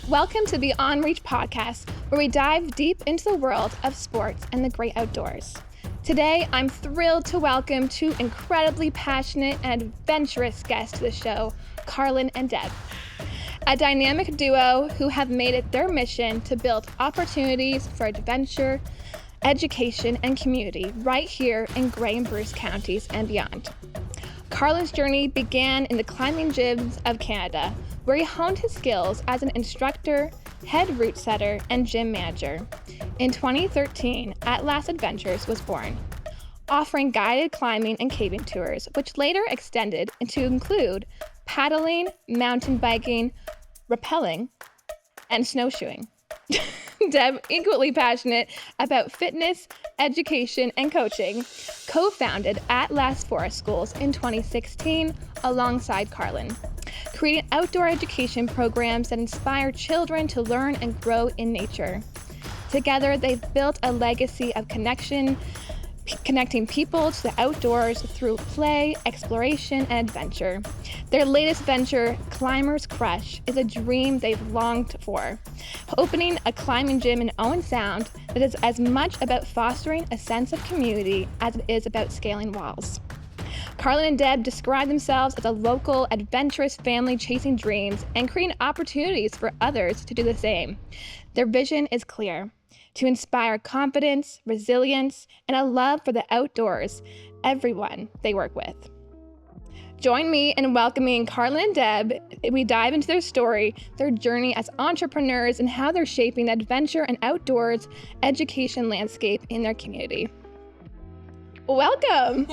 Welcome to the On Reach podcast, where we dive deep into the world of sports and the great outdoors. Today, I'm thrilled to welcome two incredibly passionate and adventurous guests to the show, Carlin and Deb. A dynamic duo who have made it their mission to build opportunities for adventure, education, and community right here in Grey and Bruce counties and beyond. Carlin's journey began in the climbing gyms of Canada, where he honed his skills as an instructor, head route setter, and gym manager. In 2013, At Last Adventures was born, offering guided climbing and caving tours, which later extended to include paddling, mountain biking, rappelling, and snowshoeing. Deb, equally passionate about fitness, education, and coaching, co-founded At Last Forest Schools in 2016 alongside Carlin, creating outdoor education programs that inspire children to learn and grow in nature. Together, they've built a legacy of connecting people to the outdoors through play, exploration, and adventure. Their latest venture, Climber's Crush, is a dream they've longed for, opening a climbing gym in Owen Sound that is as much about fostering a sense of community as it is about scaling walls. Carlin and Deb describe themselves as a local, adventurous family chasing dreams and creating opportunities for others to do the same. Their vision is clear: to inspire confidence, resilience, and a love for the outdoors, everyone they work with. Join me in welcoming Carlin and Deb. We dive into their story, their journey as entrepreneurs, and how they're shaping the adventure and outdoors education landscape in their community. Welcome.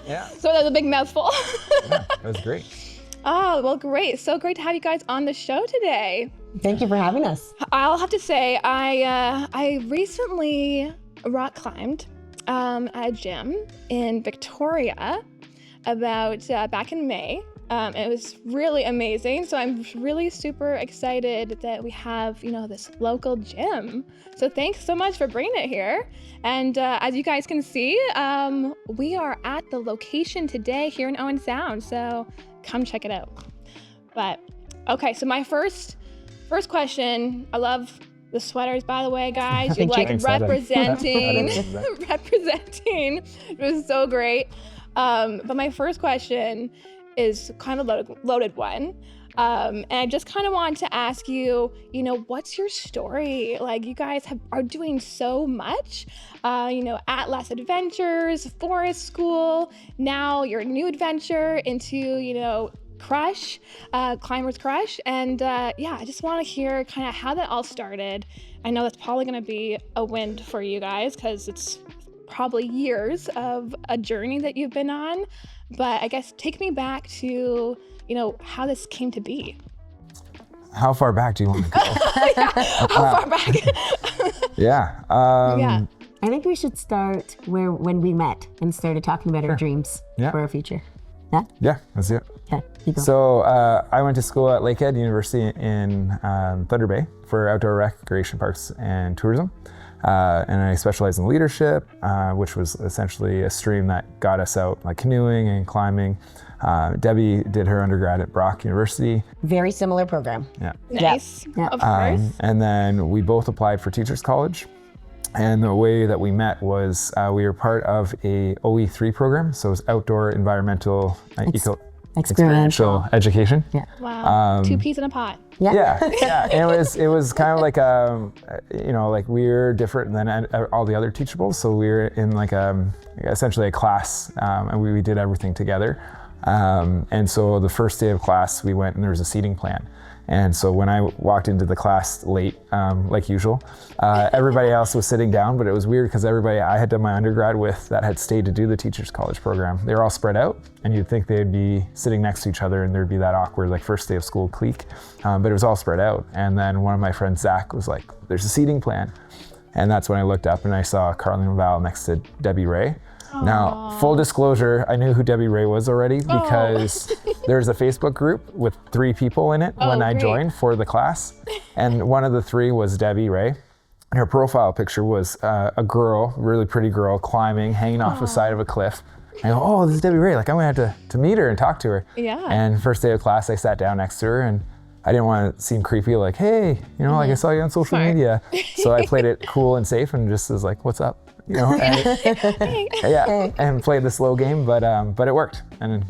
Yeah. So that was a big mouthful. Yeah, that was great. Oh, well, great. So great to have you guys on the show today. Thank you for having us. I'll have to say, I recently rock climbed at a gym in Victoria about back in May. It was really amazing. So I'm really super excited that we have, this local gym. So thanks so much for bringing it here. And as you guys can see, we are at the location today here in Owen Sound. So come check it out. But okay, so my first question, I love the sweaters, by the way, guys. You're like representing. It was so great. But my first question is kind of a loaded one. And I just kind of want to ask you, what's your story? Like, you guys are doing so much, At Last Adventures, Forest School, now your new adventure into, Crush, Climber's Crush. And I just want to hear kind of how that all started. I know that's probably going to be a win for you guys because it's probably years of a journey that you've been on. But I guess take me back to, how this came to be. How far back do you want to go? How far back? Yeah. I think we should start when we met and started talking about our dreams for our future. Yeah? Yeah, let's do it. Okay, you go. So I went to school at Lakehead University in Thunder Bay for outdoor recreation parks and tourism. And I specialized in leadership, which was essentially a stream that got us out like canoeing and climbing. Debbie did her undergrad at Brock University. Very similar program. Yeah. Nice. Yeah. Of course. And then we both applied for Teachers College. And the way that we met was we were part of a OE3 program. So it was outdoor environmental experiential education. Yeah. Wow. 2 peas in a pot. Yeah. Yeah. And it was kind of like like we're different than all the other teachables. So we were in like essentially a class, and we did everything together. And so the first day of class, we went and there was a seating plan. And so when I walked into the class late, like usual, everybody else was sitting down, but it was weird because everybody I had done my undergrad with that had stayed to do the Teachers College program, they were all spread out, and you'd think they'd be sitting next to each other and there'd be that awkward like first day of school clique, but it was all spread out. And then one of my friends, Zach, was like, there's a seating plan. And that's when I looked up and I saw Carlin Val next to Debbie Ray. Aww. Now, full disclosure, I knew who Debbie Ray was already because there's a Facebook group with 3 people in it when I joined for the class. And one of the 3 was Debbie Ray. Her profile picture was a girl, really pretty girl, climbing, hanging off the side of a cliff. I go, oh, this is Debbie Ray. Like, I'm gonna have to meet her and talk to her. Yeah. And first day of class, I sat down next to her and I didn't want to seem creepy, like, hey, like I saw you on social Smart. media. So I played it cool and safe and just was like, what's up? And played the slow game, but it worked. And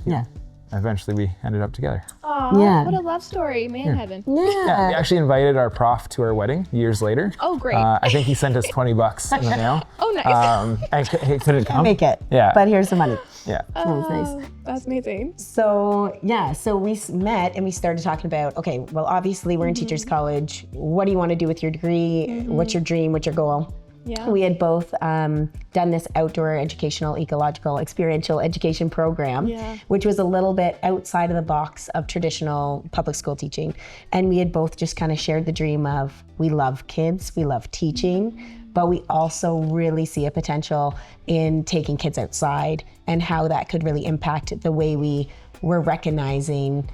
eventually we ended up together. Aw, what a love story, man heaven. Yeah, we actually invited our prof to our wedding years later. Oh, great. I think he sent us $20 in the mail. Oh, nice. And he couldn't come. Make it. Yeah. But here's the money. Yeah. That's nice. That's amazing. So we met and we started talking about, okay, well, obviously we're in teachers college. What do you want to do with your degree? What's your dream? What's your goal? Yeah. We had both done this outdoor educational, ecological, experiential education program, which was a little bit outside of the box of traditional public school teaching. And we had both just kind of shared the dream of, we love kids, we love teaching, but we also really see a potential in taking kids outside and how that could really impact the way we were recognizing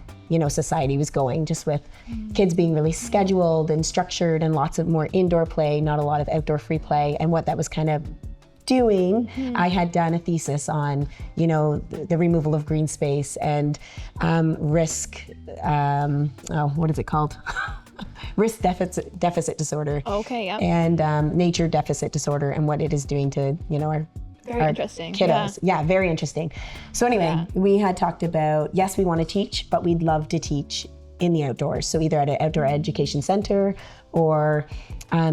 society was going, just with kids being really scheduled and structured and lots of more indoor play, not a lot of outdoor free play, and what that was kind of doing. I had done a thesis on, the removal of green space and risk, what is it called? Risk deficit disorder. Okay, yeah. And nature deficit disorder and what it is doing to, our Very interesting. kiddos. Yeah, very interesting. So anyway, we had talked about, yes, we want to teach, but we'd love to teach in the outdoors. So either at an outdoor education center or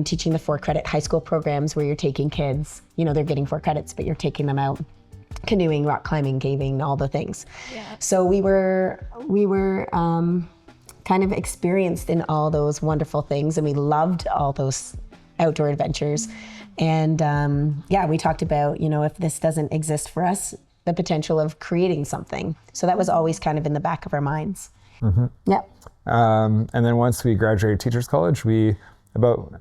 teaching the 4-credit high school programs where you're taking kids, they're getting 4 credits, but you're taking them out canoeing, rock climbing, caving, all the things. Yeah. So we were kind of experienced in all those wonderful things, and we loved all those outdoor adventures. And we talked about, if this doesn't exist for us, the potential of creating something. So that was always kind of in the back of our minds. Yep. And then once we graduated Teachers College, about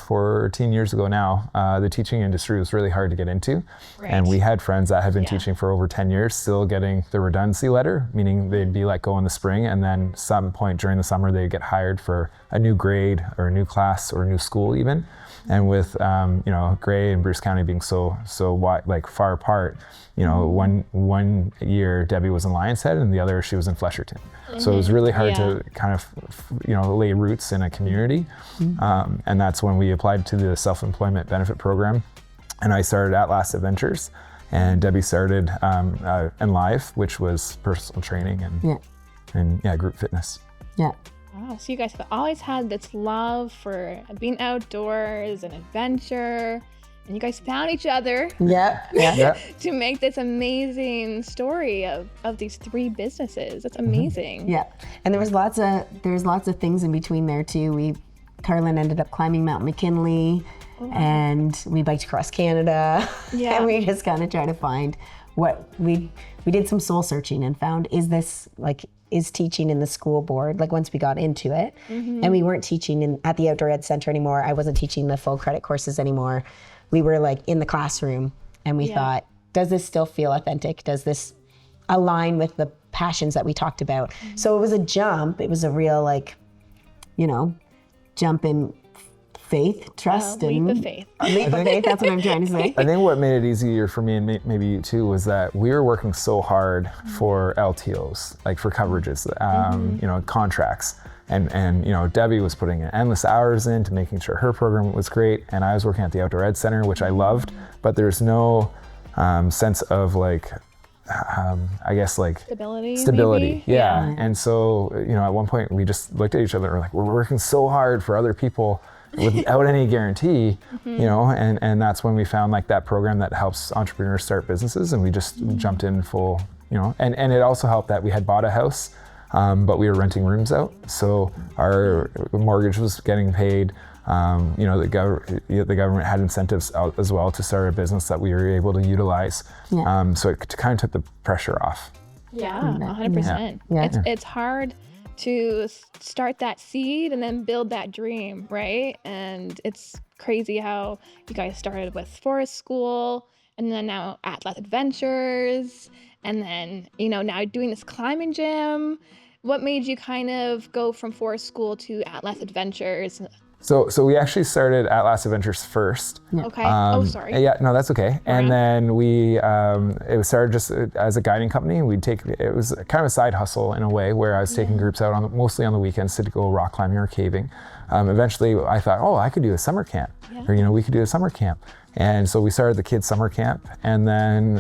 14 years ago now, the teaching industry was really hard to get into. Right. And we had friends that had been teaching for over 10 years, still getting the redundancy letter, meaning they'd be let go in the spring, and then some point during the summer, they'd get hired for a new grade or a new class or a new school even. And with Gray and Bruce County being so wide, like far apart, one year Debbie was in Lions Head and the other she was in Flesherton. So it was really hard to kind of lay roots in a community. And that's when we applied to the self-employment benefit program. And I started at Last Adventures, and Debbie started in Live, which was personal training and group fitness. Yeah. Wow, so you guys have always had this love for being outdoors and adventure, and you guys found each other to make this amazing story of these 3 businesses. That's amazing. Yeah, and there's lots of things in between there too. Carlin ended up climbing Mount McKinley, and we biked across Canada, and we just kind of try to find what we did some soul searching and found, is teaching in the school board, once we got into it, and we weren't teaching at the Outdoor Ed Center anymore. I wasn't teaching the full credit courses anymore. We were in the classroom, and we thought, does this still feel authentic? Does this align with the passions that we talked about? So it was a jump. It was a real jump in faith, trust, leap and of faith. Leap of faith, that's what I'm trying to say. I think what made it easier for me, and maybe you too, was that we were working so hard for LTOs, for coverages, contracts. And Debbie was putting endless hours into making sure her program was great. And I was working at the Outdoor Ed Center, which I loved, but there's no sense of stability. Maybe? Yeah. And so, at one point we just looked at each other and we're like, we're working so hard for other people without any guarantee, and that's when we found that program that helps entrepreneurs start businesses, and we just jumped in full, and it also helped that we had bought a house, but we were renting rooms out, so our mortgage was getting paid. The government had incentives out as well to start a business that we were able to utilize, so it kind of took the pressure off. Yeah, 100%. Yeah. It's hard to start that seed and then build that dream, right? And it's crazy how you guys started with Forest School and then now Atlas Adventures, and then, now doing this climbing gym. What made you kind of go from Forest School to Atlas Adventures? So we actually started at Last Adventures first. Okay. Sorry. Yeah, no, that's okay. And then we, it was started just as a guiding company. It was kind of a side hustle in a way where I was taking groups out mostly on the weekends to go rock climbing or caving. Eventually I thought, I could do a summer camp, or we could do a summer camp. And so we started the kids' summer camp, and then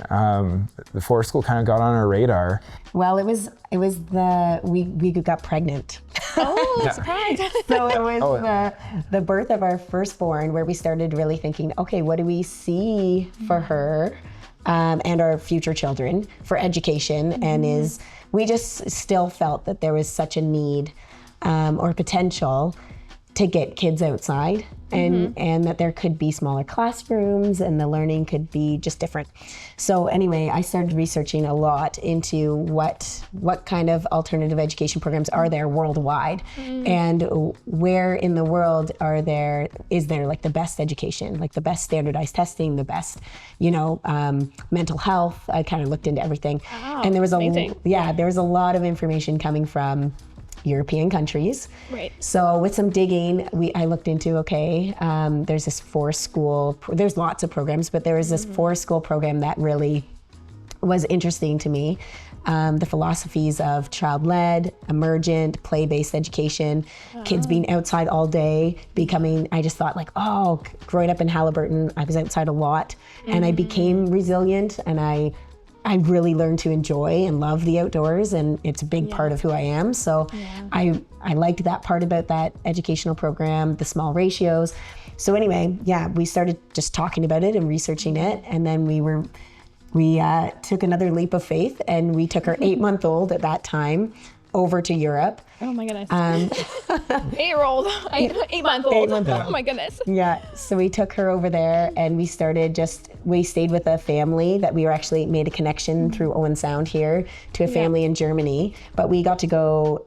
the forest school kind of got on our radar. Well, we got pregnant. Oh, surprise. So it was the birth of our firstborn where we started really thinking, okay, what do we see for her and our future children for education? And we just still felt that there was such a need or potential to get kids outside and that there could be smaller classrooms and the learning could be just different. So anyway, I started researching a lot into what kind of alternative education programs are there worldwide and where in the world is there like the best education, like the best standardized testing, the best, mental health. I kind of looked into everything. Wow, and there was amazing. there was a lot of information coming from European countries. Right. So with some digging, I looked into, there's this forest school, there's lots of programs, but there was this forest school program that really was interesting to me. The philosophies of child-led, emergent, play-based education, kids being outside all day, I just thought growing up in Halliburton, I was outside a lot and I became resilient and I really learned to enjoy and love the outdoors, and it's a big part of who I am. So I liked that part about that educational program, the small ratios. So anyway, we started just talking about it and researching it, and then we took another leap of faith, and we took our 8-month-old at that time over to Europe. Oh my goodness. 8-year-old, 8-month-old. 8-month-old. Oh my goodness. Yeah, so we took her over there and we stayed with a family that we actually made a connection through Owen Sound here to a family in Germany. But we got to go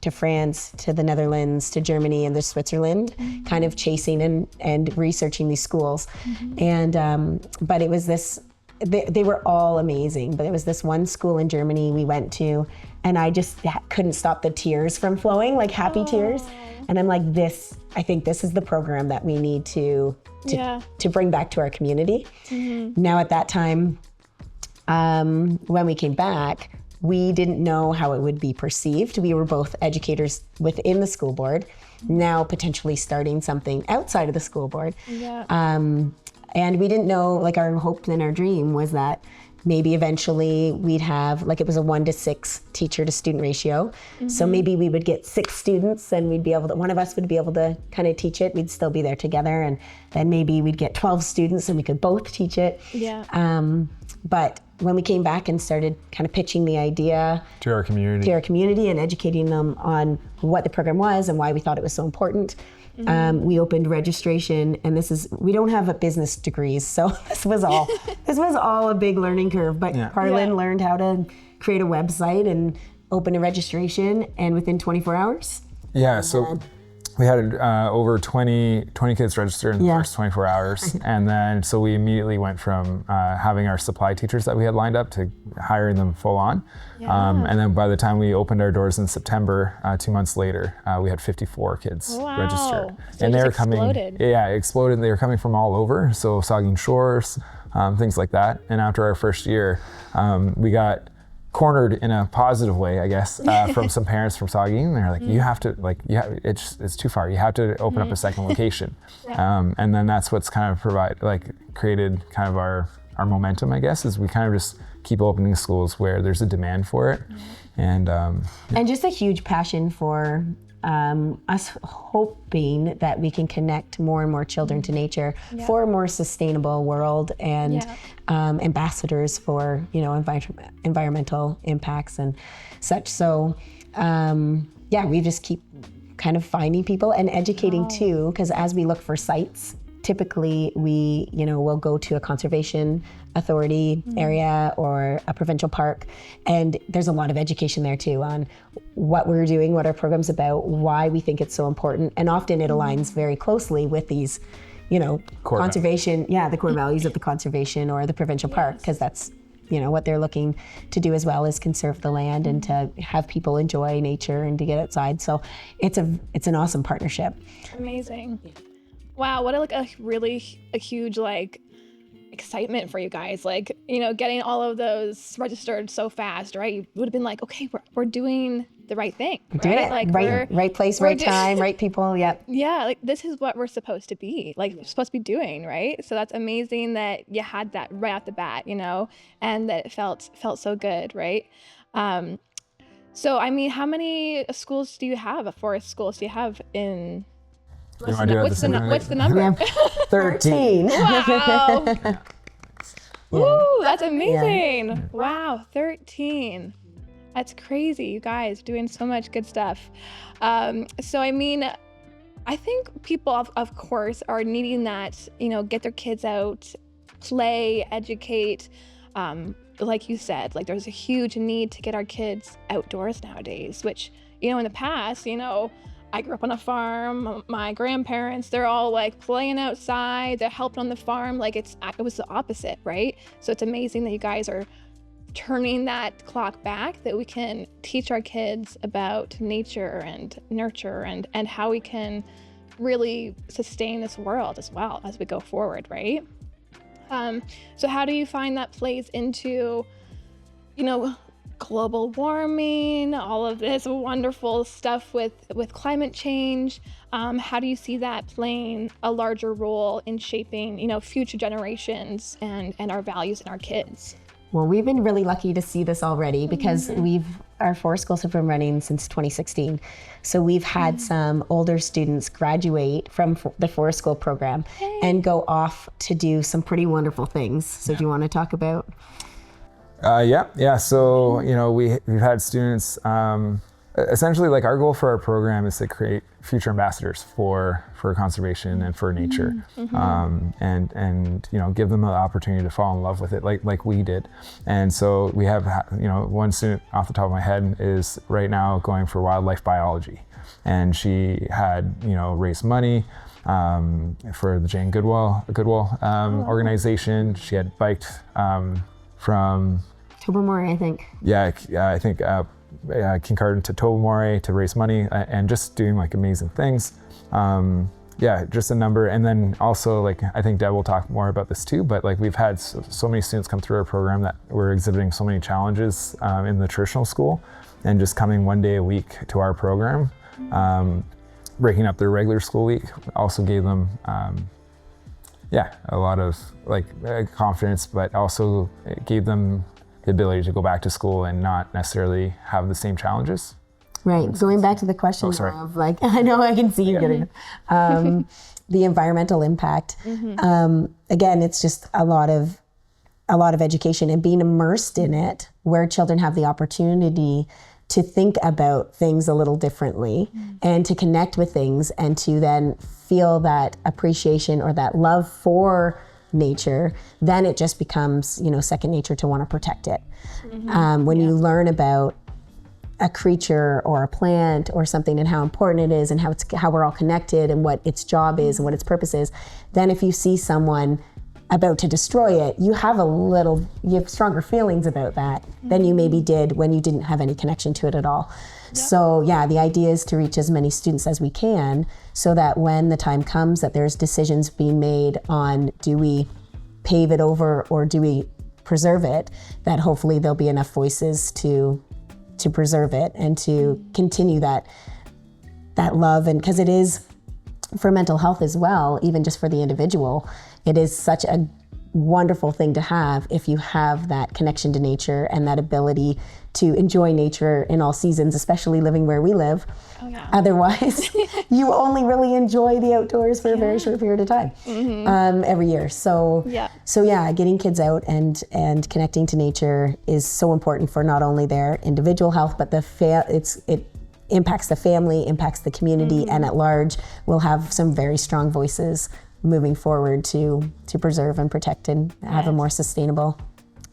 to France, to the Netherlands, to Germany and to Switzerland, kind of chasing and researching these schools. And, but it was they were all amazing, but it was this one school in Germany we went to, and I just couldn't stop the tears from flowing, like happy tears. And I'm like, I think this is the program that we need to bring back to our community. Now at that time, when we came back, we didn't know how it would be perceived. We were both educators within the school board, now potentially starting something outside of the school board. And we didn't know, our hope and our dream was that maybe eventually we'd have, it was a 1-to-6 teacher to student ratio. So maybe we would get 6 students and one of us would be able to kind of teach it. We'd still be there together. And then maybe we'd get 12 students and we could both teach it. But when we came back and started kind of pitching the idea to our community and educating them on what the program was and why we thought it was so important, we opened registration, and we don't have a business degrees, so this was all a big learning curve. But Carlin learned how to create a website and open a registration, and within 24 hours. Yeah, so we had over 20 kids registered in the first 24 hours. And then, so we immediately went from having our supply teachers that we had lined up to hiring them full on. And then by the time we opened our doors in September, 2 months later, we had 54 kids registered. So and they were exploded. It exploded. They were coming from all over. So Saugeen Shores, things like that. And after our first year, we got cornered in a positive way, I guess, from some parents from Saugeen. They're like, you have to, it's too far. You have to open up a second location. And then that's what's kind of created kind of our momentum, I guess, is we kind of just keep opening schools where there's a demand for it. And just a huge passion for us hoping that we can connect more and more children to nature for a more sustainable world and ambassadors for environmental impacts and such. So we just keep kind of finding people and educating too, because as we look for sites, typically we will go to a conservation authority area or a provincial park, and there's a lot of education there too on what we're doing, what our program's about, why we think it's so important, and often it aligns very closely with these core conservation values. The core values of the conservation or the provincial park, because that's what they're looking to do as well is conserve the land and to have people enjoy nature and to get outside. So it's an awesome partnership. Amazing. Wow, what a huge excitement for you guys, getting all of those registered so fast, right? You would have been like, okay, we're doing the right thing, right? Doing it. Right place, right time, right people. Yep. Yeah, this is what we're supposed to be, we're supposed to be doing, right? So that's amazing that you had that right off the bat, and that it felt so good, right? So I mean, how many schools do you have? Forest schools do you have in? What's the number? 13. Wow. Woo, that's amazing. Yeah. Wow, 13. That's crazy, you guys, doing so much good stuff. So I mean, I think people, of course, are needing that, get their kids out, play, educate. Like you said, there's a huge need to get our kids outdoors nowadays, which, in the past, I grew up on a farm. My grandparents, they're all playing outside. They're helping on the farm. It was the opposite, right? So it's amazing that you guys are turning that clock back, that we can teach our kids about nature and nurture and how we can really sustain this world as well as we go forward, right? So how do you find that plays into, global warming, all of this wonderful stuff with climate change? How do you see that playing a larger role in shaping, future generations and our values in our kids? Well, we've been really lucky to see this already because our forest schools have been running since 2016. So we've had some older students graduate from the forest school program and go off to do some pretty wonderful things. So do you want to talk about? Yeah. So, we've had students, essentially our goal for our program is to create future ambassadors for conservation and for nature, and give them the opportunity to fall in love with it like we did. And so we have, one student off the top of my head is right now going for wildlife biology. And she had, raised money for the Jane Goodwill organization. She had biked from Tobermory, I think. Yeah, I think Kincardine to Tobermory to raise money and just doing amazing things. Just a number. And then also I think Deb will talk more about this too, but we've had so many students come through our program that were exhibiting so many challenges in the traditional school, and just coming one day a week to our program, breaking up their regular school week also gave them a lot of confidence, but also it gave them the ability to go back to school and not necessarily have the same challenges. Right. Going back to the question of I know I can see you getting the environmental impact. Again, it's just a lot of education and being immersed in it, where children have the opportunity to think about things a little differently and to connect with things and to then feel that appreciation or that love for nature. Then it just becomes, second nature to want to protect it. When you learn about a creature or a plant or something and how important it is and how we're all connected and what its job is and what its purpose is, then if you see someone about to destroy it, you have stronger feelings about that than you maybe did when you didn't have any connection to it at all. Yep. So the idea is to reach as many students as we can so that when the time comes that there's decisions being made on, do we pave it over or do we preserve it, that hopefully there'll be enough voices to preserve it and to continue that love. And because it is for mental health as well, even just for the individual, it is such a wonderful thing to have if you have that connection to nature and that ability to enjoy nature in all seasons, especially living where we live. Oh, yeah. Otherwise, you only really enjoy the outdoors for a very short period of time every year. So getting kids out and connecting to nature is so important for not only their individual health, but it impacts the family, impacts the community, and at large, we'll have some very strong voices moving forward to preserve and protect and have a more sustainable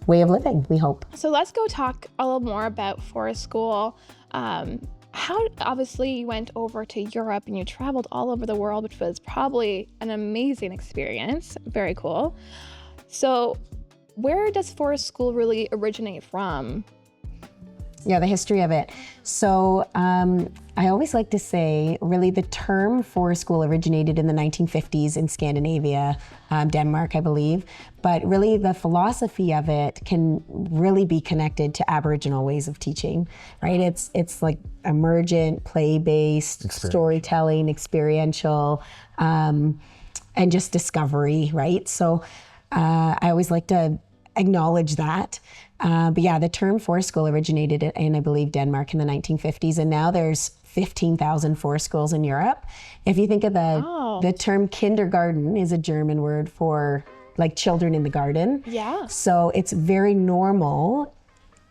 way of living, we hope. So let's go talk a little more about Forest School. How, obviously, you went over to Europe and you traveled all over the world, which was probably an amazing experience. Very cool. So where does Forest School really originate from? Yeah, the history of it. So I always like to say, really, the term forest school originated in the 1950s in Scandinavia, Denmark, I believe. But really, the philosophy of it can really be connected to Aboriginal ways of teaching, right? It's like emergent, play-based, storytelling, experiential, and just discovery, right? So I always like to acknowledge that. But yeah, the term forest school originated in, I believe, Denmark in the 1950s, and now there's 15,000 forest schools in Europe. If you think of the term kindergarten is a German word for like children in the garden. Yeah. So it's very normal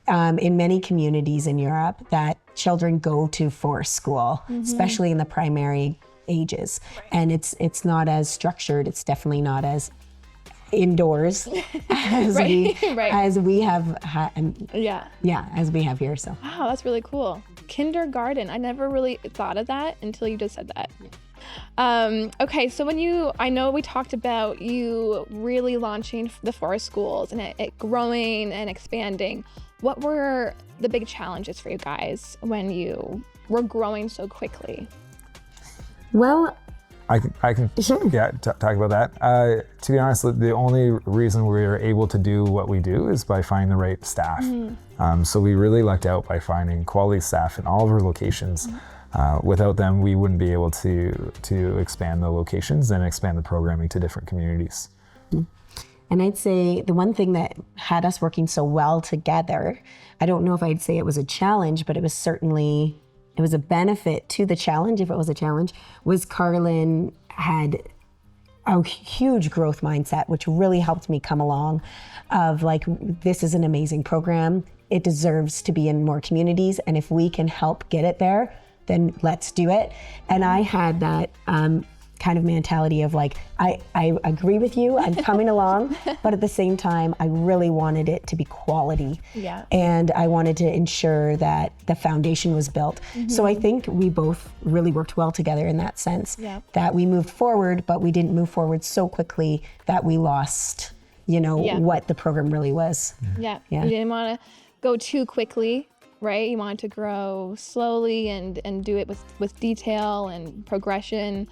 in many communities in Europe that children go to forest school, especially in the primary ages. And it's not as structured. It's definitely not as indoors as as we have as we have here. So wow, that's really cool. Kindergarten, I never really thought of that until you just said that. Okay, so I know we talked about you really launching the forest schools and it growing and expanding. What were the big challenges for you guys when you were growing so quickly? Well, I can talk about that. To be honest, the only reason we were able to do what we do is by finding the right staff. So we really lucked out by finding quality staff in all of our locations. Without them, we wouldn't be able to expand the locations and expand the programming to different communities. And I'd say the one thing that had us working so well together, I don't know if I'd say it was a challenge, but it was a benefit to the challenge, if it was a challenge, was Carlin had a huge growth mindset, which really helped me come along of like, this is an amazing program. It deserves to be in more communities. And if we can help get it there, then let's do it. And I had that kind of mentality of like, I agree with you, I'm coming along, but at the same time, I really wanted it to be quality. Yeah. And I wanted to ensure that the foundation was built. So I think we both really worked well together in that sense, that we moved forward, but we didn't move forward so quickly that we lost, what the program really was. Yeah. You didn't want to go too quickly, right? You wanted to grow slowly and do it with detail and progression.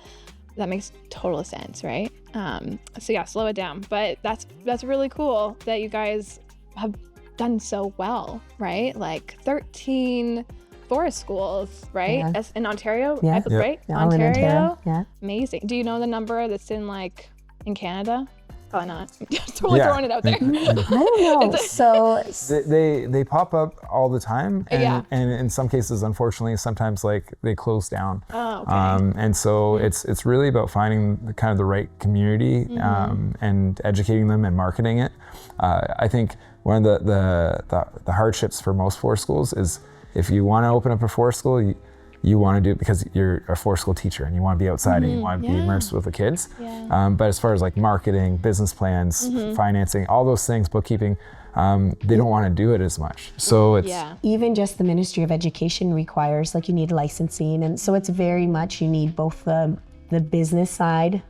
That makes total sense, right? So yeah, slow it down. But that's really cool that you guys have done so well, right? Like 13 forest schools, right? Yeah. In Ontario, Yeah. Right? Yeah, all in Ontario. Yeah. Amazing. Do you know the number that's in Canada? Probably not. Just totally throwing it out there. I don't know. So They pop up all the time, and in some cases, unfortunately, sometimes like they close down. Oh, okay. And so it's really about finding the right community and educating them and marketing it. I think one of the hardships for most forest schools is if you want to open up a forest school, you want to do it because you're a forest school teacher and you want to be outside and you want to be immersed with the kids. Yeah. But as far as like marketing, business plans, financing, all those things, bookkeeping, they don't want to do it as much. So it's even just the Ministry of Education requires, like, you need licensing, and so it's very much you need both the business side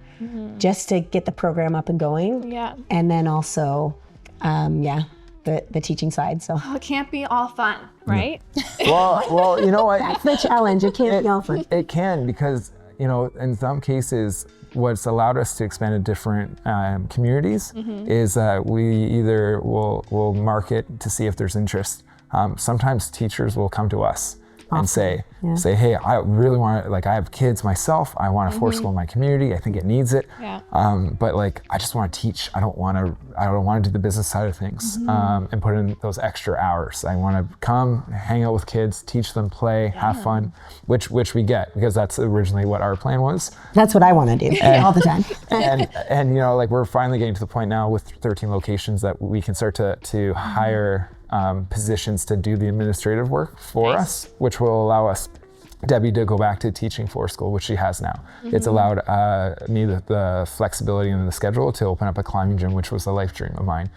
just to get the program up and going, and then also the teaching side. So it can't be all fun, right? well, you know what? That's the challenge. It can't be all fun. It can, because in some cases, what's allowed us to expand to different communities is we either will market to see if there's interest. Sometimes teachers will come to us and say, hey, I really want to, like, I have kids myself. I want a forest school in my community. I think it needs it. But like, I just want to teach. I don't want to do the business side of things and put in those extra hours. I want to come, hang out with kids, teach them, play, have fun, which we get, because that's originally what our plan was. That's what I want to do all the time. and like, we're finally getting to the point now with 13 locations that we can start to hire positions to do the administrative work for us, which will allow us Debbie to go back to teaching for school, which she has now. It's allowed me the flexibility in the schedule to open up a climbing gym, which was a life dream of mine.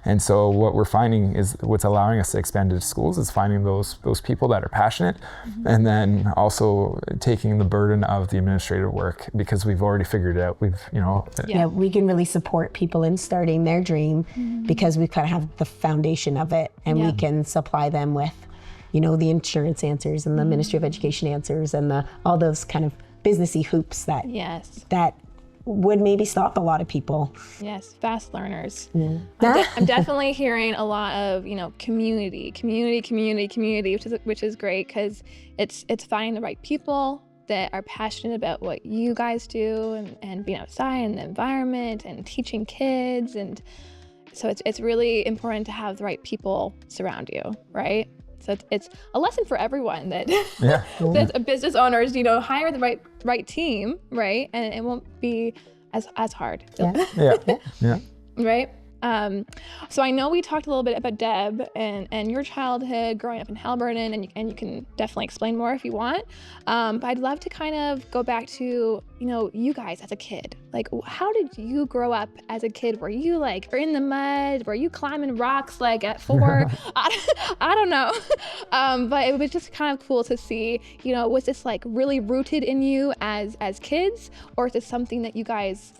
And so what we're finding is what's allowing us to expand into schools is finding those people that are passionate, and then also taking the burden of the administrative work, because we've already figured it out. We can really support people in starting their dream because we kind of have the foundation of it, and we can supply them with the insurance answers and the Ministry of Education answers and all those kind of businessy hoops that would maybe stop a lot of people. Yes, fast learners. Yeah. I'm definitely hearing a lot of community, which is great, because it's finding the right people that are passionate about what you guys do and being outside in the environment and teaching kids, and so it's really important to have the right people surround you, right? So it's a lesson for everyone that that business owners, hire the right team, right? And it won't be as hard. Right? So I know we talked a little bit about Deb and your childhood growing up in Haliburton, and you can definitely explain more if you want. But I'd love to kind of go back to, you guys as a kid. Like, how did you grow up as a kid? Were you are in the mud? Were you climbing rocks at 4? I don't know. But it was just kind of cool to see, was this really rooted in you as kids, or is this something that you guys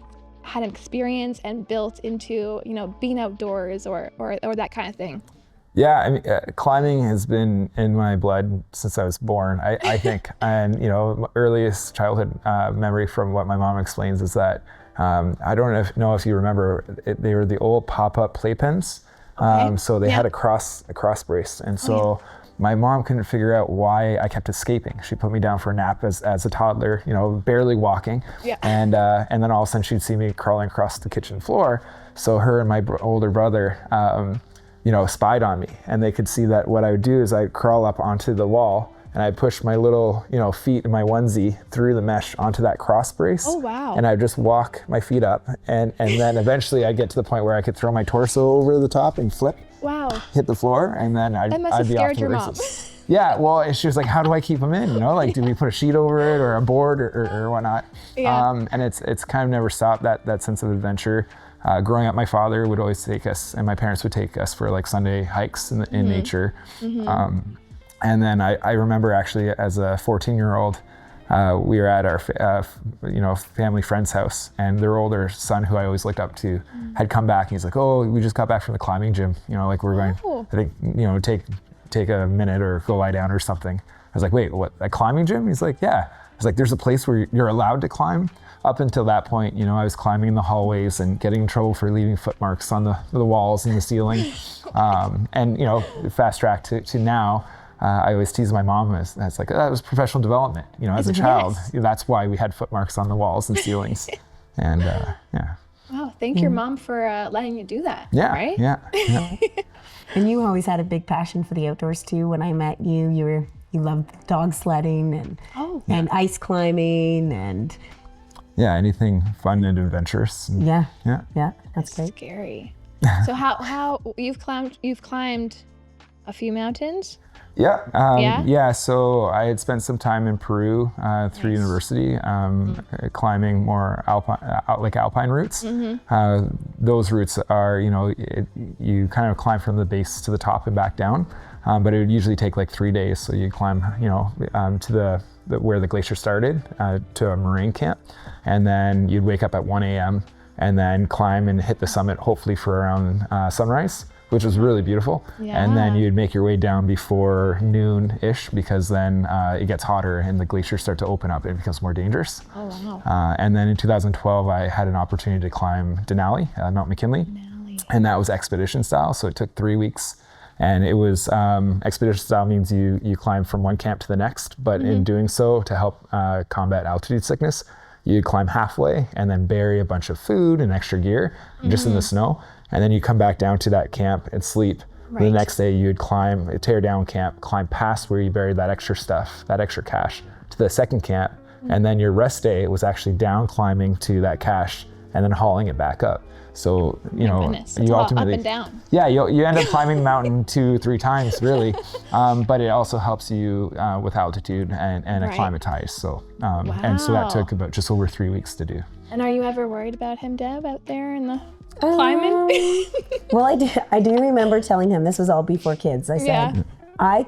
had an experience and built into, being outdoors or that kind of thing? Yeah, I mean, climbing has been in my blood since I was born, I think. And, my earliest childhood memory from what my mom explains is that, I don't know if you remember, they were the old pop-up playpens. So they had a cross brace. And so my mom couldn't figure out why I kept escaping. She put me down for a nap as a toddler, barely walking. And then all of a sudden she'd see me crawling across the kitchen floor. So her and my older brother, spied on me, and they could see that what I would do is I'd crawl up onto the wall and I'd push my little, feet in my onesie through the mesh onto that cross brace. Oh, wow. And I'd just walk my feet up, and then eventually I'd get to the point where I could throw my torso over the top and flip. Wow. Hit the floor, and then I'd be off to the races. That must have scared your mom. Yeah, well, she was like, how do I keep them in? Do we put a sheet over it or a board or whatnot? Yeah. And it's kind of never stopped, that sense of adventure. Growing up, my father would always take us, and my parents would take us for Sunday hikes in nature. And then I remember actually as a 14-year-old, we were at our family friend's house, and their older son, who I always looked up to, had come back, and he's like, oh, we just got back from the climbing gym. We're going, I think, take a minute or go lie down or something. I was like, wait, what, a climbing gym? He's like, yeah. I was like, there's a place where you're allowed to climb. Up until that point, I was climbing in the hallways and getting in trouble for leaving foot marks on the walls and the ceiling. And fast track to now, I always tease my mom as like, that was professional development. As a child, that's why we had foot marks on the walls and ceilings. And Wow, thank your mom for letting you do that. Yeah, right? Yeah. And you always had a big passion for the outdoors too. When I met you, you loved dog sledding and ice climbing and anything fun and adventurous. Yeah, that's great. Scary. So how you've climbed a few mountains? Yeah. So I had spent some time in Peru through university, climbing more alpine routes. Those routes are, you kind of climb from the base to the top and back down, but it would usually take 3 days. So you climb, to where the glacier started to a moraine camp, and then you'd wake up at 1 a.m. and then climb and hit the summit, hopefully for around sunrise, which was really beautiful. Yeah. And then you'd make your way down before noon-ish, because then it gets hotter and the glaciers start to open up and it becomes more dangerous. Oh, wow. And then in 2012, I had an opportunity to climb Denali, Mount McKinley. And that was expedition style, so it took 3 weeks. And it was, expedition style means you climb from one camp to the next, but in doing so, to help combat altitude sickness, you climb halfway and then bury a bunch of food and extra gear just in the snow. And then you come back down to that camp and sleep. Right. The next day you'd tear down camp, climb past where you buried that extra stuff, that extra cache, to the second camp. And then your rest day was actually down climbing to that cache and then hauling it back up. So, Goodness. That's you a lot ultimately, up and down. yeah, you end up climbing the mountain 2-3 times really, but it also helps you with altitude and acclimatize. So, and so that took about just over 3 weeks to do. And are you ever worried about him, Deb, out there in the climbing? Well, I do remember telling him, this was all before kids. I said, Yeah. I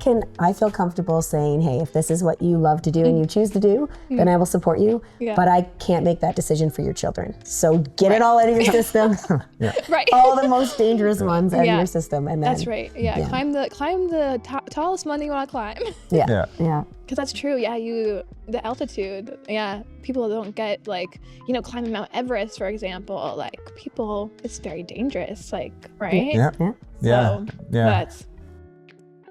feel comfortable saying, hey, if this is what you love to do and you choose to do, then I will support you. Yeah. But I can't make that decision for your children. So get it all out of your system. Right. All the most dangerous ones out of your system. And then, That's right. Yeah. Climb the tallest one you want to climb. Yeah. Because that's true. Yeah. The altitude. Yeah. People don't get climbing Mount Everest, for example. Like people, it's very dangerous. Like, right? Yeah. So that's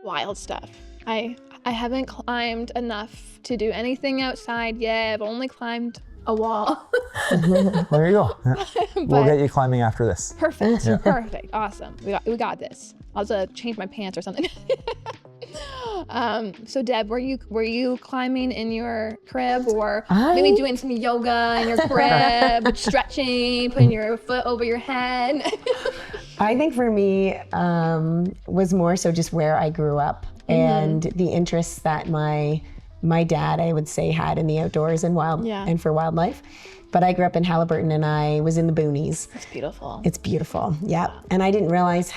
wild stuff. I haven't climbed enough to do anything outside yet. I've only climbed a wall. There you go. Yeah. We'll get you climbing after this. Perfect. Perfect. Awesome. We got this. I'll just change my pants or something. So Deb, were you climbing in your crib or maybe doing some yoga in your crib, stretching, putting your foot over your head? I think for me was more so just where I grew up and the interests that my dad, I would say, had in the outdoors and and for wildlife. But I grew up in Halliburton and I was in the boonies. It's beautiful. It's beautiful, yeah. And I didn't realize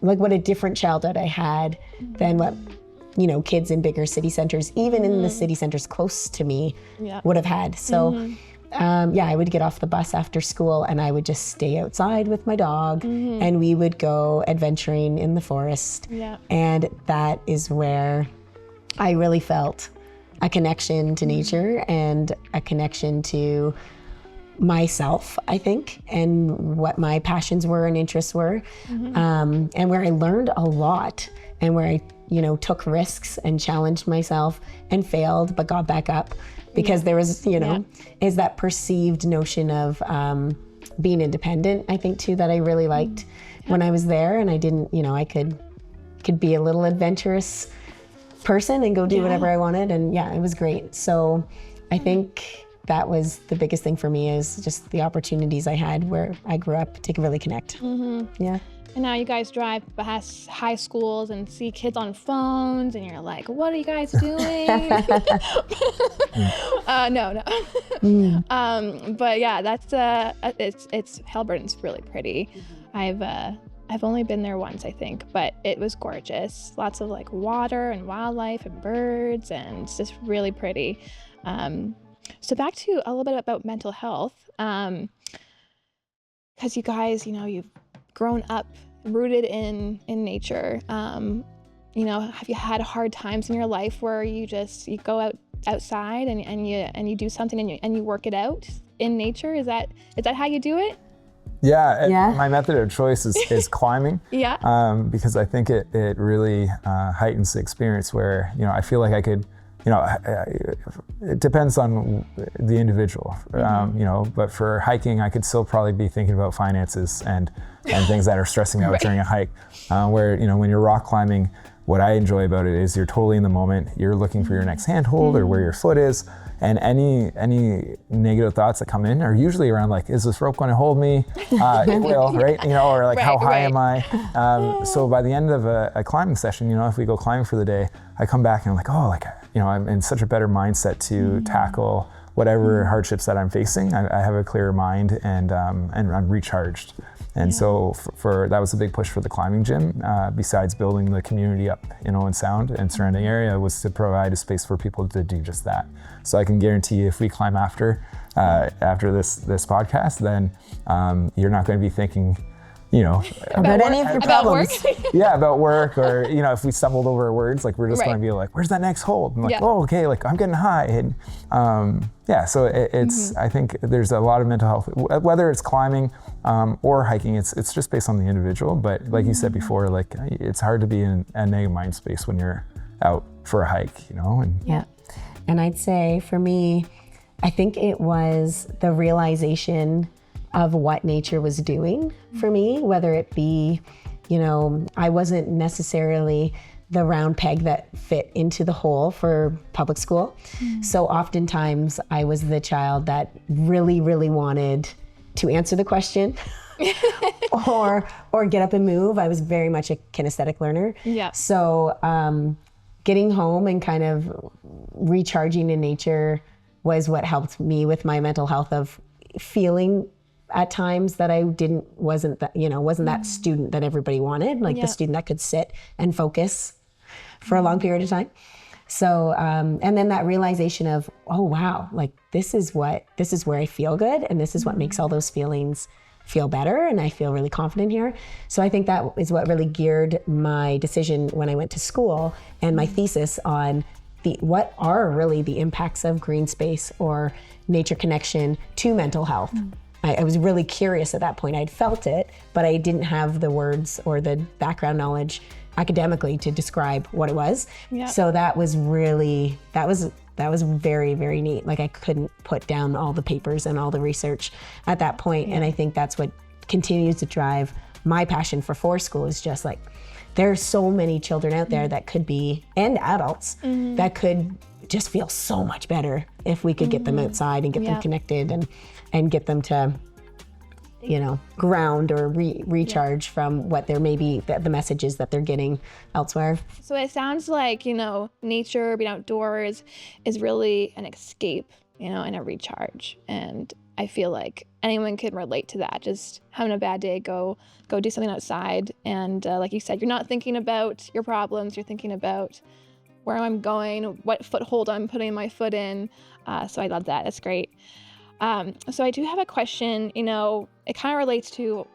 what a different childhood I had than what kids in bigger city centers, even in the city centers close to me, would have had. So. I would get off the bus after school and I would just stay outside with my dog and we would go adventuring in the forest. Yeah. And that is where I really felt a connection to nature and a connection to myself, I think, and what my passions were and interests were. And where I learned a lot and where I, took risks and challenged myself and failed, but got back up. Because there was, is that perceived notion of being independent, I think, too, that I really liked when I was there. And I didn't, I could be a little adventurous person and go do whatever I wanted. And it was great. So I think that was the biggest thing for me is just the opportunities I had where I grew up to really connect. Yeah. And now you guys drive past high schools and see kids on phones and you're like, what are you guys doing? No. But yeah, that's, it's Halliburton's really pretty. I've only been there once, I think, but it was gorgeous. Lots of water and wildlife and birds and it's just really pretty. So back to a little bit about mental health. Because you guys, you've grown up rooted in nature. Have you had hard times in your life where you go outside and you do something and you work it out in nature? Is that how you do it? Yeah. My method of choice is climbing. Because I think it really heightens the experience where, I feel like I could, it depends on the individual, but for hiking, I could still probably be thinking about finances and things that are stressing me out during a hike. Where, when you're rock climbing, what I enjoy about it is you're totally in the moment. You're looking for your next handhold or where your foot is. And any negative thoughts that come in are usually around is this rope going to hold me? It will, right? Or how high am I? So by the end of a climbing session, if we go climbing for the day, I come back and I'm I'm in such a better mindset to tackle whatever hardships that I'm facing. I have a clearer mind and I'm recharged. And so for that was a big push for the climbing gym, besides building the community up in Owen Sound and surrounding area, was to provide a space for people to do just that. So I can guarantee if we climb after this podcast, then you're not going to be thinking, about any of your problems. About work or, if we stumbled over words, we're just going to be where's that next hold? I'm okay, I'm getting high. And so it's, I think there's a lot of mental health, whether it's climbing or hiking, it's just based on the individual. But like you said before, it's hard to be in a negative mind space when you're out for a hike, And I'd say for me, I think it was the realization of what nature was doing for me, whether it be, I wasn't necessarily the round peg that fit into the hole for public school. So oftentimes I was the child that really, really wanted to answer the question or get up and move. I was very much a kinesthetic learner. Yeah. So getting home and kind of recharging in nature was what helped me with my mental health, of feeling at times that I wasn't that student that everybody wanted, like the student that could sit and focus for a long period of time. So, and then that realization of, oh wow, like this is where I feel good, and this is what makes all those feelings feel better, and I feel really confident here. So I think that is what really geared my decision when I went to school and my thesis on what are really the impacts of green space or nature connection to mental health. I was really curious at that point. I'd felt it, but I didn't have the words or the background knowledge academically to describe what it was. Yeah. So that was very, very neat. Like I couldn't put down all the papers and all the research at that point. And I think that's what continues to drive my passion for forest school, is just like, there are so many children out there that could be, and adults, that could just feel so much better if we could get them outside and get them connected and get them to, ground or recharge from what there may be, the messages that they're getting elsewhere. So it sounds like, nature, being outdoors is really an escape, and a recharge. And I feel like anyone can relate to that. Just having a bad day, go do something outside. And like you said, you're not thinking about your problems. You're thinking about where I'm going, what foothold I'm putting my foot in. So I love that. That's great. So I do have a question. It kind of relates to,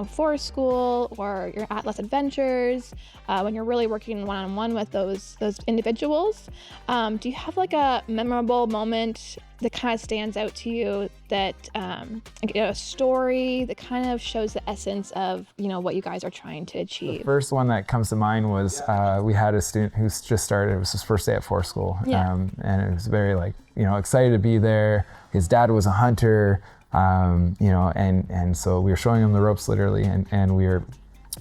forest school or your Atlas Adventures, when you're really working one-on-one with those individuals. Do you have like a memorable moment that kind of stands out to you, that a story that kind of shows the essence of what you guys are trying to achieve? The first one that comes to mind was we had a student who's just started. It was his first day at forest school, and it was very excited to be there. His dad was a hunter. And so we were showing him the ropes literally, and we were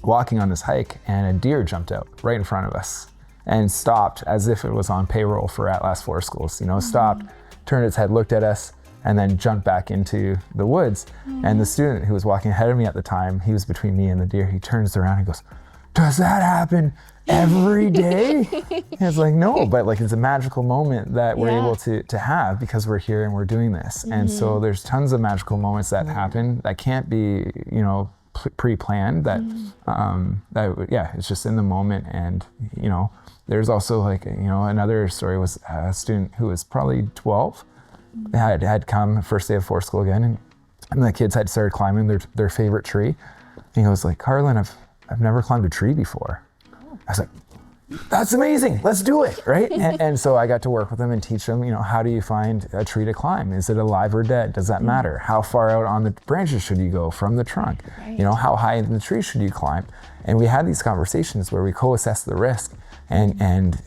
walking on this hike, and a deer jumped out right in front of us and stopped as if it was on payroll for Atlas Forest Schools, stopped, turned its head, looked at us, and then jumped back into the woods. And the student who was walking ahead of me at the time, he was between me and the deer, he turns around and goes, "Does that happen every day?" And it's like, no, but it's a magical moment that we're able to have because we're here and we're doing this. And so there's tons of magical moments that happen that can't be, pre-planned, that it's just in the moment. And, there's also another story was a student who was probably 12, had come first day of forest school again, and the kids had started climbing their favorite tree. And he goes like, "Carlin, I've never climbed a tree before." I was like, "That's amazing, let's do it," right? And so I got to work with them and teach them, how do you find a tree to climb? Is it alive or dead? Does that matter? How far out on the branches should you go from the trunk? Right. How high in the tree should you climb? And we had these conversations where we co-assess the risk, and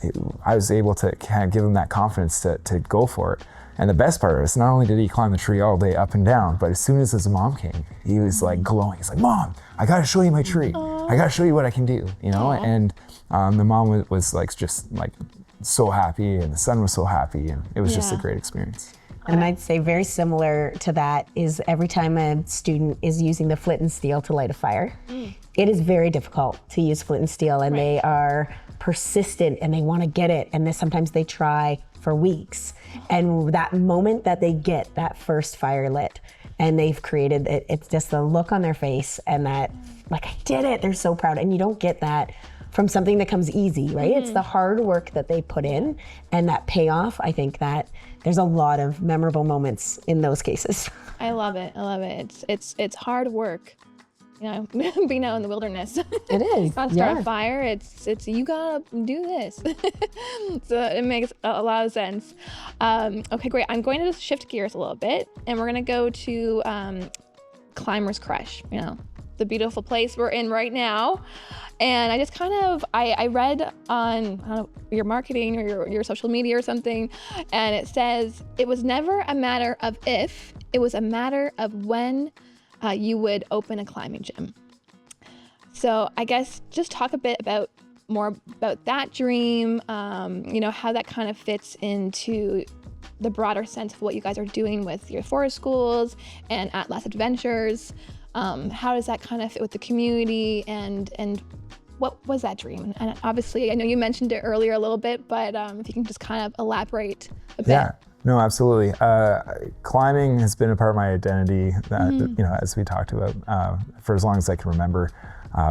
I was able to kind of give them that confidence to go for it. And the best part is, not only did he climb the tree all day up and down, but as soon as his mom came, he was like glowing. He's like, "Mom, I gotta show you my tree. I gotta show you what I can do," And the mom was just so happy, and the son was so happy, and it was just a great experience. And I'd say very similar to that is every time a student is using the flint and steel to light a fire, it is very difficult to use flint and steel, and they are persistent and they want to get it, and sometimes they try for weeks. And that moment that they get that first fire lit and they've created it, it's just the look on their face and that, like, I did it, they're so proud. And you don't get that from something that comes easy, right? It's the hard work that they put in and that payoff. I think that there's a lot of memorable moments in those cases. I love it. It's hard work. Being out in the wilderness. It is. Gotta start a fire. It's you gotta do this. So it makes a lot of sense. Okay, great. I'm going to just shift gears a little bit, and we're gonna go to Climber's Crush. The beautiful place we're in right now. And I just I read on your marketing or your social media or something, and it says it was never a matter of if, it was a matter of when you would open a climbing gym. So I guess just talk a bit more about that dream, how that kind of fits into the broader sense of what you guys are doing with your forest schools and Atlas Adventures. How does that kind of fit with the community, and what was that dream? And obviously, I know you mentioned it earlier a little bit, but if you can just kind of elaborate a bit. Yeah, no, absolutely. Climbing has been a part of my identity that, you know, as we talked about, for as long as I can remember.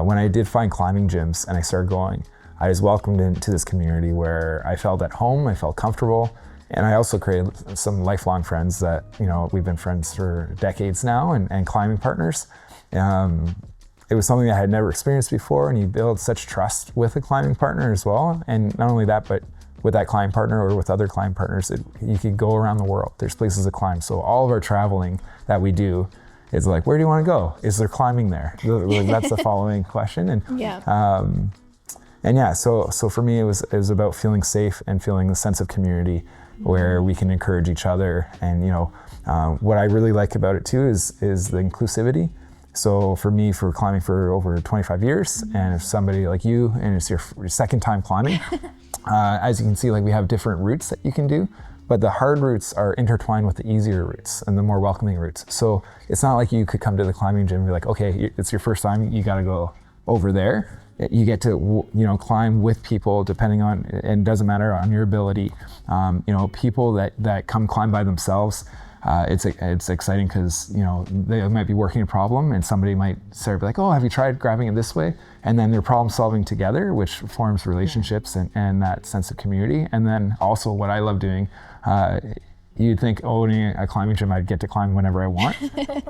When I did find climbing gyms and I started going, I was welcomed into this community where I felt at home, I felt comfortable, and I also created some lifelong friends that, you know, we've been friends for decades now, and climbing partners. It was something I had never experienced before, and you build such trust with a climbing partner as well. And not only that, but with that climbing partner or with other climbing partners, you can go around the world. There's places to climb. So all of our traveling that we do is like, where do you want to go? Is there climbing there? That's the following question. And so for me, it was about feeling safe and feeling the sense of community where we can encourage each other. And, you know, what I really like about it too is the inclusivity. So for me, for climbing for over 25 years, and if somebody like you, and it's your second time climbing, as you can see, like we have different routes that you can do, but the hard routes are intertwined with the easier routes and the more welcoming routes. So it's not like you could come to the climbing gym and be like, okay, it's your first time, you gotta go over there. You get to, you know, climb with people depending on, and it doesn't matter on your ability. You know, people that come climb by themselves, it's exciting because, you know, they might be working a problem and somebody might start like, oh, have you tried grabbing it this way? And then they're problem solving together, which forms relationships and that sense of community. And then also what I love doing, you'd think owning a climbing gym, I'd get to climb whenever I want.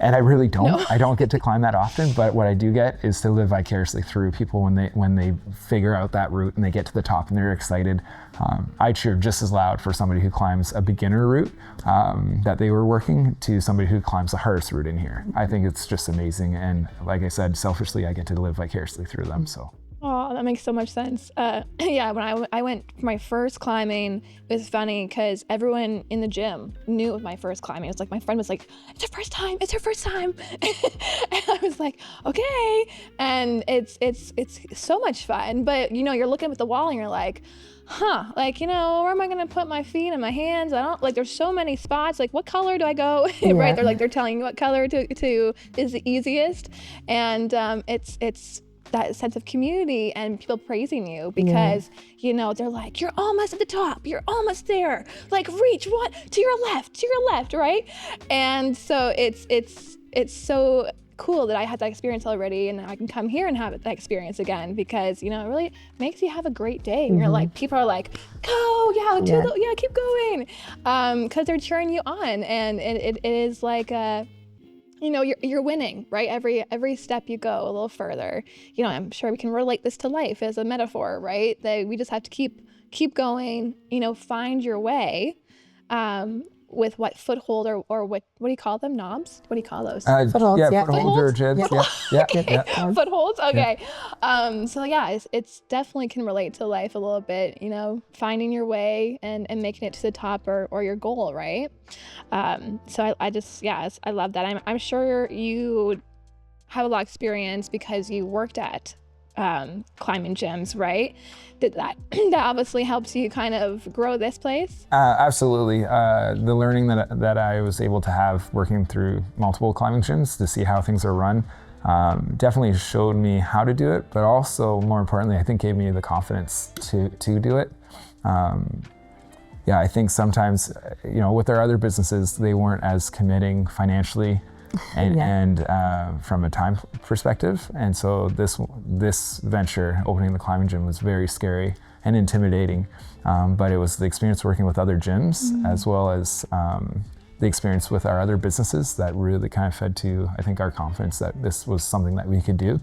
And I really don't. No. I don't get to climb that often, but what I do get is to live vicariously through people when they figure out that route and they get to the top and they're excited. I cheer just as loud for somebody who climbs a beginner route that they were working to somebody who climbs the hardest route in here. I think it's just amazing. And like I said, selfishly, I get to live vicariously through them, so. Oh, that makes so much sense. Yeah, when I went for my first climbing, it was funny because everyone in the gym knew of my first climbing. It was like, my friend was like, it's her first time. And I was like, okay. And it's so much fun. But, you know, you're looking at the wall and you're like, like, you know, where am I going to put my feet and my hands? I don't, like, there's so many spots. Like, what color do I go? Yeah. Right? They're telling you what color to is the easiest. And it's that sense of community and people praising you because, you know, they're like, you're almost at the top, you're almost there, like reach one to your left, right? And so it's so cool that I had that experience already, and I can come here and have that experience again because, you know, it really makes you have a great day. And you're like, people are like, go, keep going, because they're cheering you on, and it is like you know, you're winning, right? Every step you go a little further. You know, I'm sure we can relate this to life as a metaphor, right? That we just have to keep going, you know, find your way with what foothold or what do you call them? Knobs? What do you call those? Footholds, yeah. Footholds or jibs, yeah. Footholds, okay. Yeah. So yeah, it's definitely can relate to life a little bit, you know, finding your way and making it to the top or your goal, right? So I just, I love that. I'm sure you have a lot of experience because you worked at climbing gyms, right? That obviously helps you kind of grow this place? Absolutely. The learning that I was able to have working through multiple climbing gyms to see how things are run definitely showed me how to do it, but also more importantly, I think gave me the confidence to do it. I think sometimes, you know, with our other businesses, they weren't as committing financially and from a time perspective. And so this venture, opening the climbing gym, was very scary and intimidating. But it was the experience working with other gyms as well as the experience with our other businesses that really kind of fed to, I think, our confidence that this was something that we could do.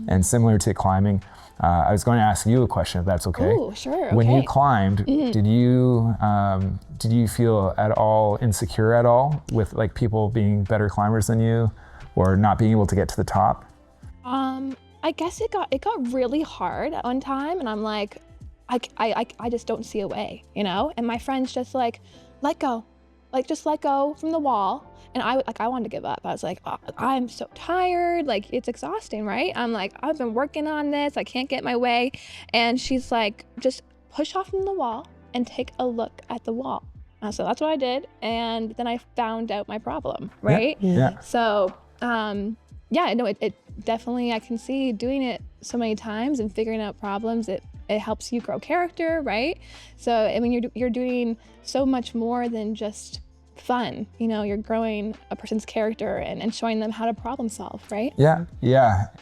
And similar to climbing, I was going to ask you a question, if that's okay. Oh, sure. Okay. When you climbed, did you feel at all insecure at all with like people being better climbers than you, or not being able to get to the top? I guess it got really hard at one time, and I'm like, I just don't see a way, you know. And my friend's just like, let go. Like, just let go from the wall. And I wanted to give up. I was like, oh, I'm so tired. Like, it's exhausting, right? I'm like, I've been working on this. I can't get my way. And she's like, just push off from the wall and take a look at the wall. So that's what I did. And then I found out my problem, right? Yeah. So, it definitely, I can see doing it so many times and figuring out problems, it helps you grow character, right? So, I mean, you're doing so much more than just fun. You're growing a person's character and showing them how to problem solve, right? Yeah,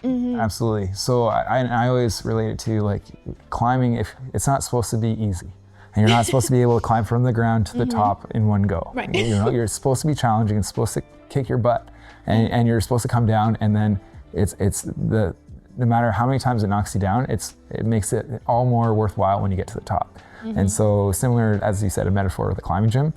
absolutely. So I always relate it to like climbing. If it's not supposed to be easy, and you're not supposed to be able to climb from the ground to the top in one go. Right. You're supposed to be challenging. It's supposed to kick your butt, and you're supposed to come down, and then no matter how many times it knocks you down, it makes it all more worthwhile when you get to the top. And so similar, as you said, a metaphor with the climbing gym,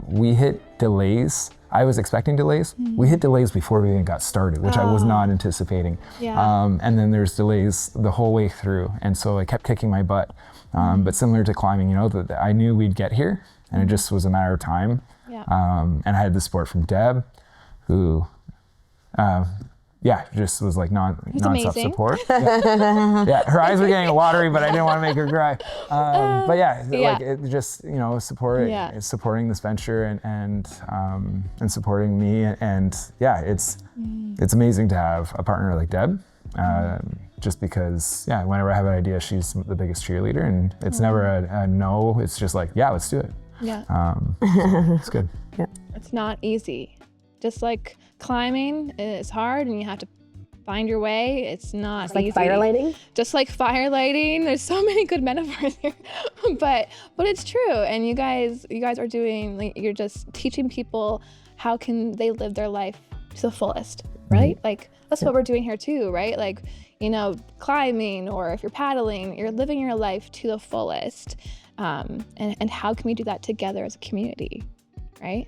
we hit delays. I was expecting delays. We hit delays before we even got started, which I was not anticipating. And then there's delays the whole way through. And so I kept kicking my butt. But similar to climbing, I knew we'd get here, and it just was a matter of time. And I had the support from Deb, who just was like non-stop support. Her eyes were getting watery, but I didn't want to make her cry. Like it just, supporting this venture and supporting me. And it's amazing to have a partner like Deb. Just because, whenever I have an idea, she's the biggest cheerleader, and it's never a no. It's just like, let's do it. It's good. It's not easy. Just like climbing is hard and you have to find your way. It's not easy. Like fire lighting? Just like fire lighting. There's so many good metaphors here. but it's true. And you guys are doing, like, you're just teaching people how can they live their life to the fullest, right? Like that's what we're doing here too, right? Like, climbing, or if you're paddling, you're living your life to the fullest. And how can we do that together as a community, right?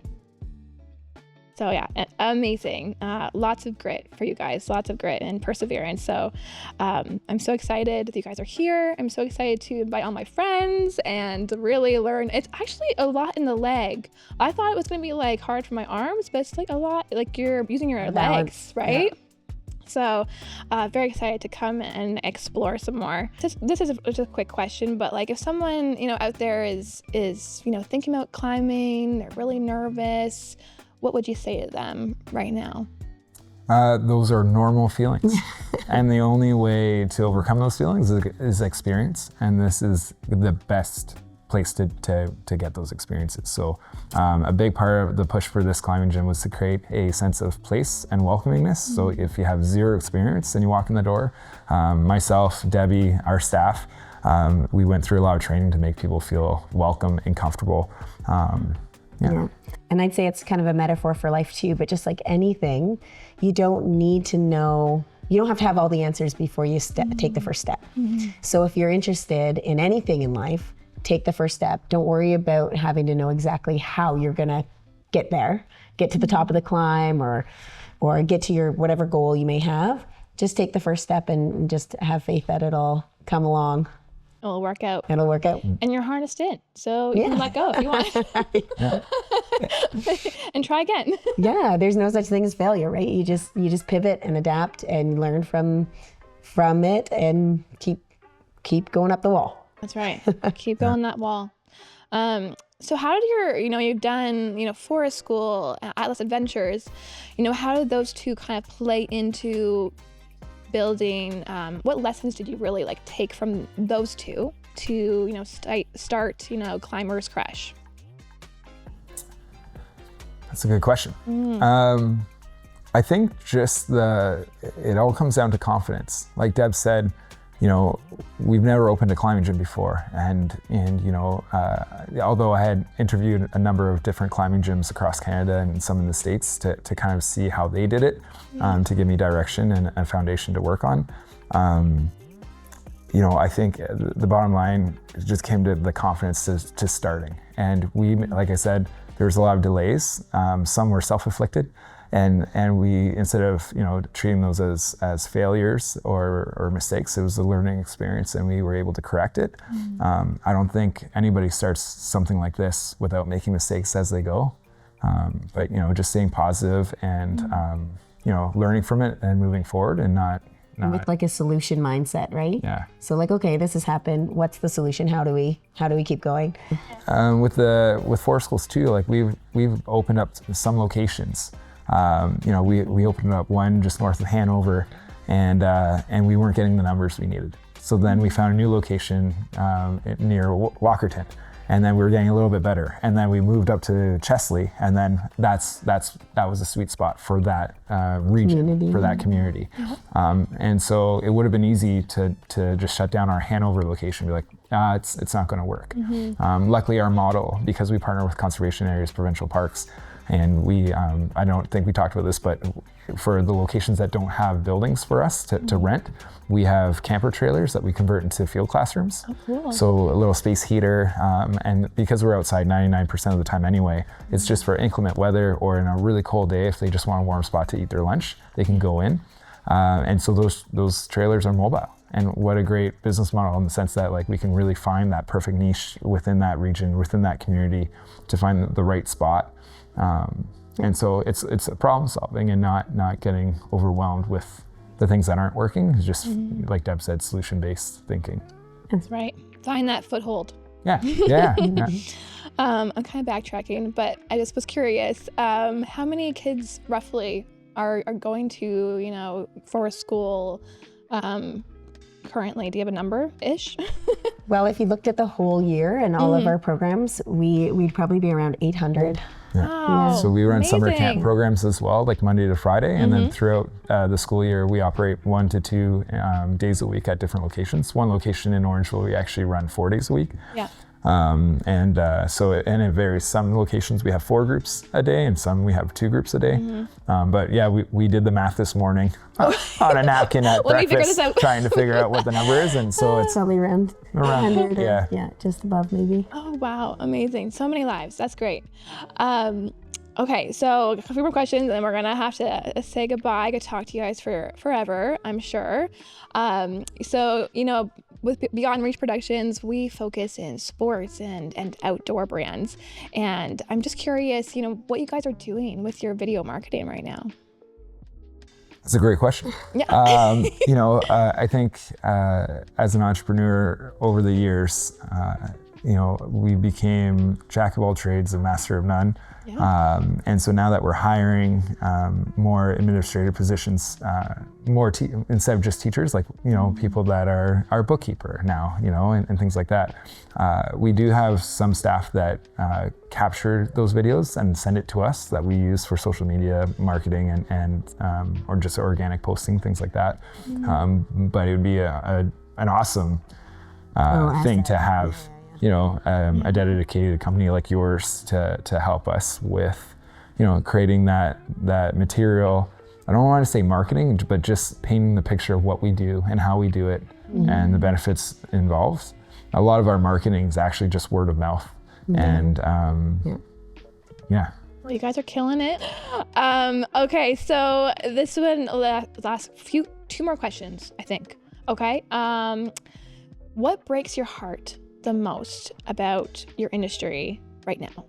So amazing. Lots of grit for you guys, lots of grit and perseverance. So I'm so excited that you guys are here. I'm so excited to invite all my friends and really learn. It's actually a lot in the leg. I thought it was going to be like hard for my arms, but it's like a lot, like you're using your legs, right? Yeah. So very excited to come and explore some more. This is just a quick question, but like if someone, out there is thinking about climbing, they're really nervous, what would you say to them right now? Those are normal feelings. And the only way to overcome those feelings is experience. And this is the best place to get those experiences. So a big part of the push for this climbing gym was to create a sense of place and welcomingness. So if you have zero experience and you walk in the door, myself, Debbie, our staff, we went through a lot of training to make people feel welcome and comfortable. And I'd say it's kind of a metaphor for life too, but just like anything, you don't need to know, you don't have to have all the answers before you take the first step. So if you're interested in anything in life, take the first step. Don't worry about having to know exactly how you're gonna get there, get to the top of the climb or get to your whatever goal you may have. Just take the first step and just have faith that it'll come along. It'll work out. It'll work out. And you're harnessed in, so you can let go if you want. And try again. Yeah, there's no such thing as failure, right? You just pivot and adapt and learn from it and keep going up the wall. That's right. Keep going that wall. So how did you've done, Forest School, Atlas Adventures, how did those two kind of play into building, what lessons did you really take from those two to, start, Climbers Crush? That's a good question. I think just it all comes down to confidence. Like Deb said, we've never opened a climbing gym before. And although I had interviewed a number of different climbing gyms across Canada and some in the States to kind of see how they did it, to give me direction and a foundation to work on. I think the bottom line just came to the confidence to starting. And like I said, there was a lot of delays. Some were self-inflicted. And we, instead of treating those as failures or mistakes, it was a learning experience, and we were able to correct it. I don't think anybody starts something like this without making mistakes as they go. But just staying positive and learning from it and moving forward, and not With like a solution mindset, right? Yeah. So like, okay, this has happened. What's the solution? How do we keep going? With Forest Schools too, like we've opened up some locations. We opened up one just north of Hanover, and we weren't getting the numbers we needed. So then we found a new location near Walkerton, and then we were getting a little bit better. And then we moved up to Chesley, and then that was a sweet spot for that region, for that community. And so it would have been easy to just shut down our Hanover location, and be like, it's not going to work. Luckily, our model, because we partner with conservation areas, provincial parks, and we, I don't think we talked about this, but for the locations that don't have buildings for us to rent, we have camper trailers that we convert into field classrooms. Oh, cool. So a little space heater, and because we're outside 99% of the time anyway, it's just for inclement weather or in a really cold day, if they just want a warm spot to eat their lunch, they can go in. And so those trailers are mobile. And what a great business model in the sense that like we can really find that perfect niche within that region, within that community, to find the right spot. And so it's a problem solving and not getting overwhelmed with the things that aren't working. It's just like Deb said, solution-based thinking. That's right. Find that foothold. Yeah. I'm kind of backtracking, but I just was curious. How many kids roughly are going to Forest School currently? Do you have a number-ish? Well, if you looked at the whole year and all of our programs, we'd probably be around 800. Wow, so we run summer amazing. camp programs as well, like Monday to Friday, and then throughout the school year, we operate 1 to 2 days a week at different locations. One location in Orangeville, we actually run 4 days a week. Yeah. So it varies. Some locations we have 4 groups a day, and some we have 2 groups a day. But yeah, we did the math this morning on a napkin at breakfast, trying to figure out what the number is, and so it's Probably around 100. yeah. Just above maybe. Oh, wow. Amazing. So many lives. That's great. Okay, so a few more questions, and then we're going to have to say goodbye. I could talk to you guys for forever, I'm sure. With Beyond Reach Productions, we focus in sports and outdoor brands. And I'm just curious, what you guys are doing with your video marketing right now. That's a great question. Yeah. I think as an entrepreneur over the years, we became jack of all trades, a master of none. Yeah. And so now that we're hiring more administrative positions, instead of just teachers, like, people that are bookkeeper now, and things like that. We do have some staff that capture those videos and send it to us that we use for social media marketing and or just organic posting, things like that. But it would be an awesome thing to have. A dedicated company like yours to help us with, creating that material. I don't want to say marketing, but just painting the picture of what we do and how we do it and the benefits involved. A lot of our marketing is actually just word of mouth. And yeah. Well, you guys are killing it. Okay, so this one last 2 more questions, I think. Okay. What breaks your heart the most about your industry right now?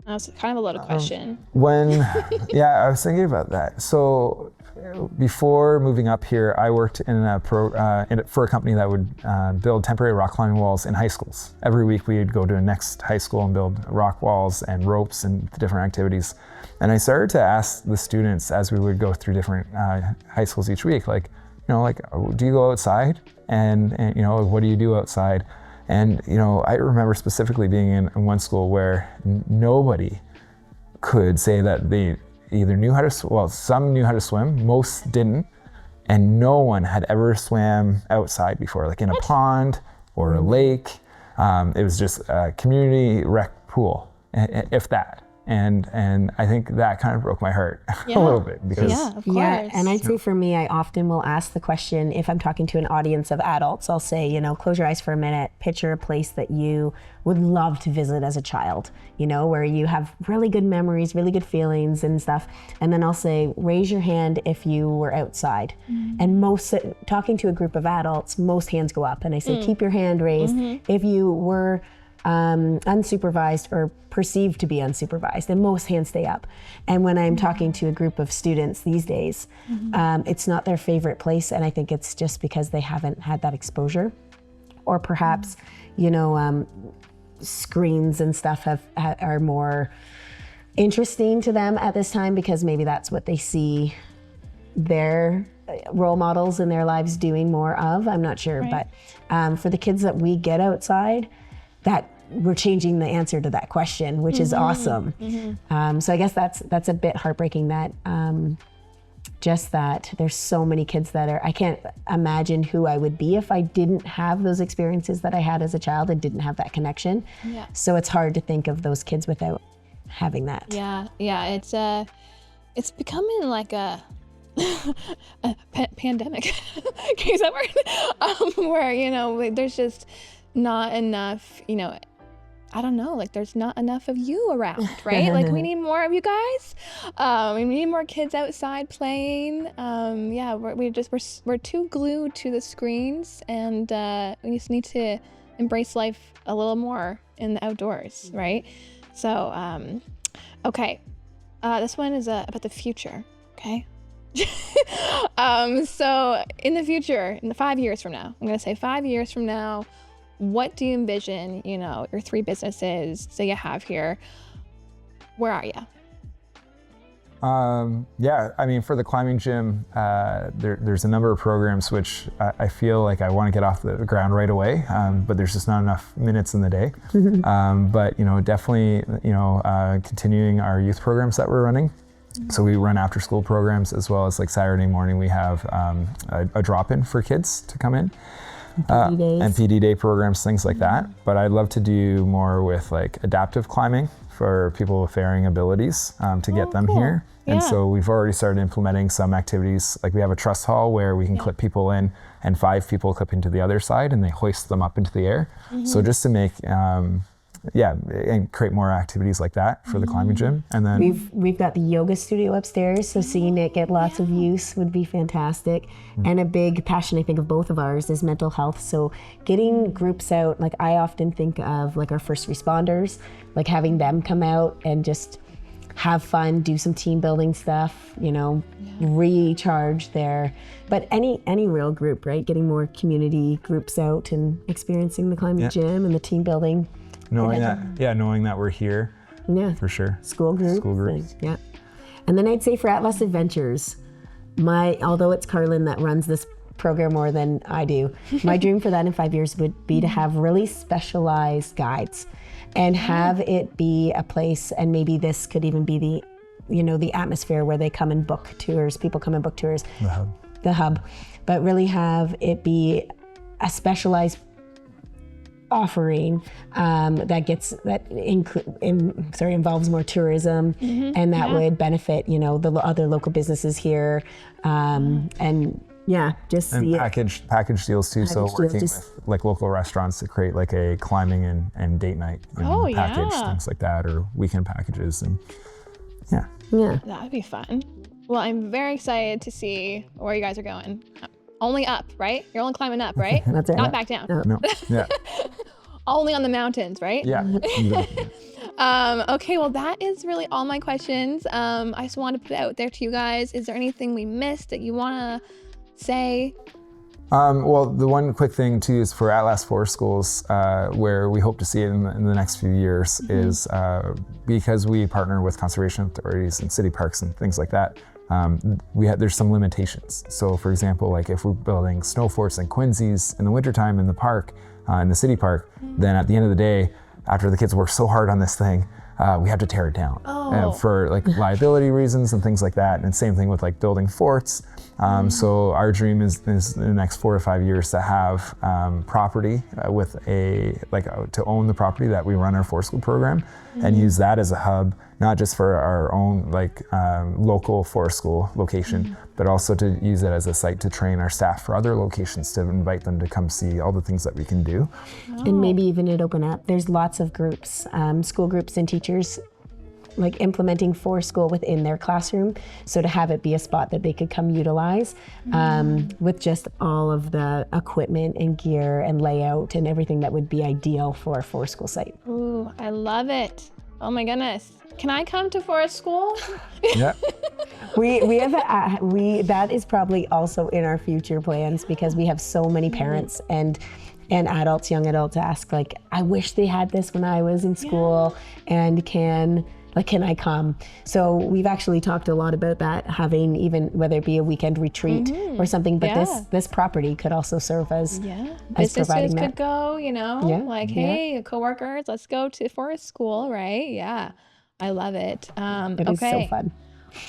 That's kind of a loaded question. I was thinking about that. So before moving up here, I worked for a company that would build temporary rock climbing walls in high schools. Every week we'd go to a next high school and build rock walls and ropes and different activities. And I started to ask the students as we would go through different high schools each week, do you go outside? And what do you do outside? And, I remember specifically being in one school where nobody could say that they either knew how to, some knew how to swim, most didn't, and no one had ever swam outside before, like in a pond or a lake. It was just a community rec pool, if that. And I think that kind of broke my heart a little bit because of course. And I'd say for me, I often will ask the question, if I'm talking to an audience of adults, I'll say, close your eyes for a minute, picture a place that you would love to visit as a child, where you have really good memories, really good feelings and stuff. And then I'll say, raise your hand if you were outside. And talking to a group of adults, most hands go up. And I say, keep your hand raised if you were unsupervised or perceived to be unsupervised, and most hands stay up. And when I'm talking to a group of students these days, it's not their favorite place, and I think it's just because they haven't had that exposure, or perhaps, screens and stuff are more interesting to them at this time, because maybe that's what they see their role models in their lives doing more of. I'm not sure, but for the kids that we get outside, that we're changing the answer to that question, which is awesome. So I guess that's a bit heartbreaking that just that there's so many kids that I can't imagine who I would be if I didn't have those experiences that I had as a child and didn't have that connection. So it's hard to think of those kids without having that. It's becoming like a pandemic. Can you use that word? Where there's just not enough, I don't know, like there's not enough of you around, right? Like we need more of you guys. We need more kids outside playing. We're too glued to the screens, and we just need to embrace life a little more in the outdoors, right? So, okay, this one is about the future, okay? So in the future, in the 5 years from now, I'm gonna say 5 years from now, what do you envision, your 3 businesses that you have here? Where are you? For the climbing gym, there's a number of programs which I feel like I want to get off the ground right away, but there's just not enough minutes in the day. Definitely, continuing our youth programs that we're running. So we run after school programs, as well as like Saturday morning we have a drop-in for kids to come in. PD days. And PD day programs, things like that. But I'd love to do more with like adaptive climbing for people with varying abilities to get them here. And so we've already started implementing some activities. Like we have a truss haul where we can clip people in and 5 people clip into the other side and they hoist them up into the air. So just to make, and create more activities like that for the climbing gym. And then we've got the yoga studio upstairs, so seeing it get lots of use would be fantastic. And a big passion, I think, of both of ours is mental health. So getting groups out, like I often think of like our first responders, like having them come out and just have fun, do some team building stuff, recharge there. But any real group, right? Getting more community groups out and experiencing the climbing gym and the team building. Knowing that we're here, for sure. School groups. And then I'd say for Atlas Adventures, although it's Carlin that runs this program more than I do, my dream for that in 5 years would be to have really specialized guides and have it be a place, and maybe this could even be the atmosphere where they come and book tours, people come and book tours. The hub. But really have it be a specialized offering that involves more tourism, and that would benefit the other local businesses here, package deals too. So working with like local restaurants to create like a climbing and date night package, things like that, or weekend packages, and that would be fun. Well, I'm very excited to see where you guys are going. Only up, right? You're only climbing up, right? That's it. Not back down. No. Yeah. Only on the mountains, right? Yeah. Okay, well, that is really all my questions. I just want to put it out there to you guys. Is there anything we missed that you want to say? Well, the one quick thing too is for Atlas Forest Schools, where we hope to see it in the next few years, is because we partner with conservation authorities and city parks and things like that. There's some limitations. So for example, like if we're building snow forts and Quincy's in the wintertime in the park, in the city park, then at the end of the day, after the kids work so hard on this thing, we have to tear it down for like liability reasons and things like that. And same thing with like building forts. So our dream is in the next 4 to 5 years to have property to own the property that we run our forest school program, and use that as a hub, not just for our own local forest school location, but also to use it as a site to train our staff for other locations, to invite them to come see all the things that we can do. And maybe even it open up. There's lots of groups, school groups and teachers like implementing for school within their classroom. So to have it be a spot that they could come utilize with just all of the equipment and gear and layout and everything that would be ideal for a for school site. Ooh, I love it. Oh my goodness. Can I come to Forest School? Yeah. We have that is probably also in our future plans, because we have so many parents and adults, young adults ask, like, I wish they had this when I was in school, and can I come? So we've actually talked a lot about that, having even whether it be a weekend retreat or something, but this property could also serve as businesses could go, hey, coworkers, let's go to Forest School, right? Yeah, I love it. It is so fun.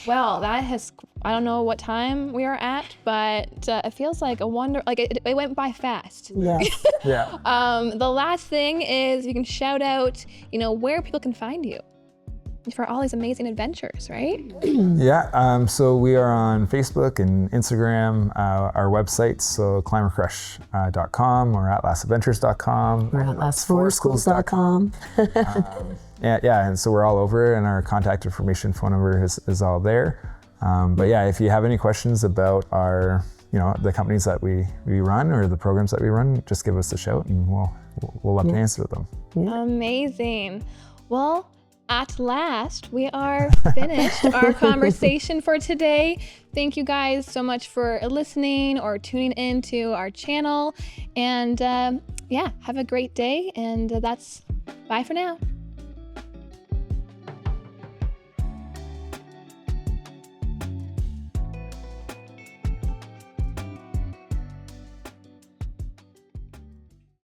Well, I don't know what time we are at, but it feels like it went by fast. Yes. Yeah. The last thing is you can shout out, where people can find you for all these amazing adventures, right? Yeah, so we are on Facebook and Instagram, our websites, so climbercrush.com or atlasadventures.com. Or atlasforschools.com. Yeah, and so we're all over, and our contact information, phone number is all there. But yeah, if you have any questions about our, the companies that we run or the programs that we run, just give us a shout and we'll love to answer them. Yeah. Amazing. Well, at last, we are finished our conversation for today. Thank you guys so much for listening or tuning into our channel. And have a great day. And that's bye for now.